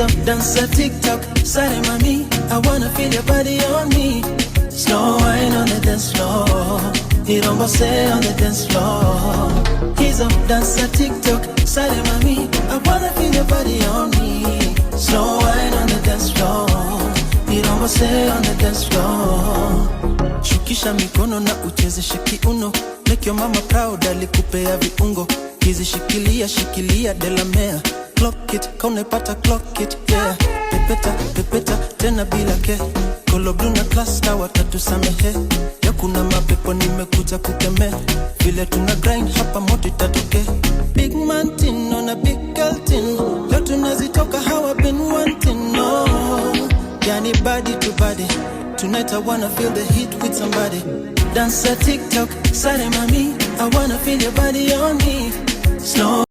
hizo dansa TikTok, sare mami, I wanna feel your body on me. Slow wine on the dance floor, irombose on the dance floor. Hizo dansa TikTok, sare mami, I wanna feel your body on me. Slow wine on the dance floor, irombose on the dance floor. Shukisha mikono na uchezeshe kiuno, make your mama proud, alikupea viungo. Kizi shikilia, shikilia Delamere, clock it, kaunepata clock it, yeah. Pepeta, pepeta, tena bila ke. Kolo blue na cluster, watatu samehe. Ya kuna mapepo nimekuja kukeme. Vile tuna grind, hapa moto itatoke. Big man tin on a big girl tin. Leo tunazitoka how I've been wanting, no. Yani body to body. Tonight I wanna feel the heat with somebody. Dance a TikTok, sare mami, I wanna feel your body on me. Slow